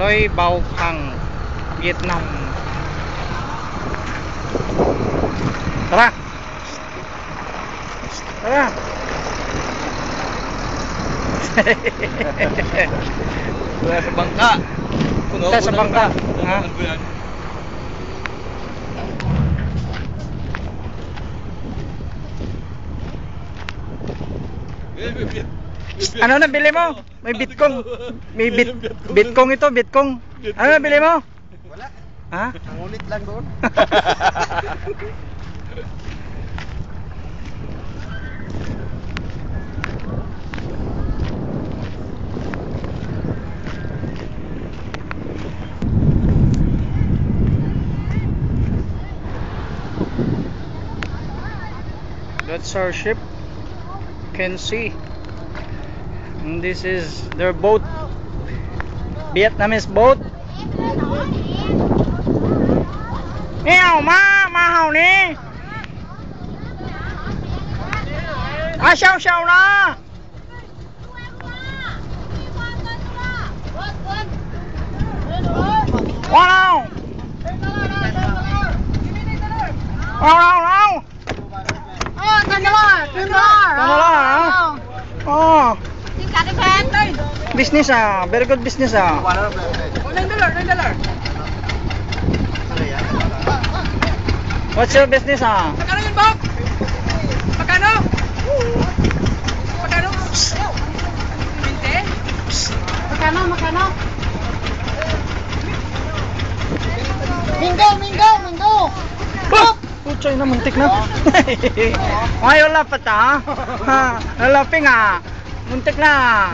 Loy Bao Khang, Vietnam. Tara! Tara! Wala sa bangka. Punta sa bangka. Ha? Ano na bili mo? May Bitcoin. May Bitcoin ito, Bitcoin. Ano na bili mo? Wala. Ha? Ang ulit lang doon. That's our ship. Can see. And this is their boat. Vietnamese boat. Meow ma ma hào nè. À sao sao đó. Wow đâu. Wow đâu đâu. Oh, business ah, very good business ah. $9. What's your business ah? Magkano yun, Bob? Magkano? Magkano? 20? Magkano? Minggo! Oh! Puchay na, muntik na. Ayaw lapat ah. Ha, laping ah. Muntik na.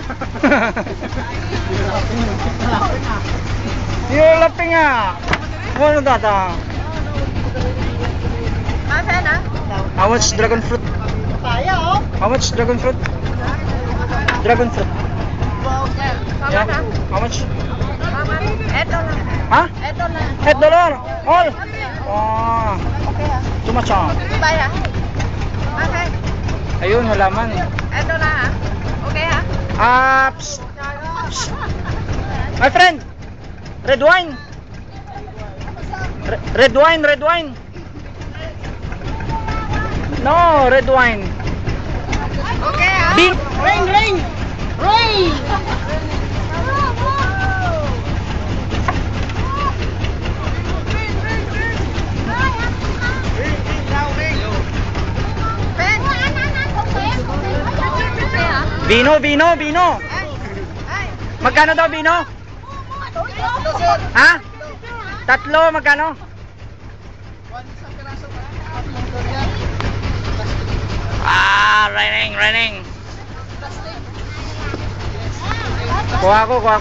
Ayaw laping ah. Ano data? How much dragon fruit? How much dragon fruit? Dragon fruit. Yeah. How much? Ha? $8. All. Oh. Too much ah. Ayun, halaman. Psst. Psst. My friend. Red wine. Red wine. No, red wine. Bing. Ring! Vino. Magkano daw vino? Ha? Tatlo, magkano? Ah, raining. Kuha ko.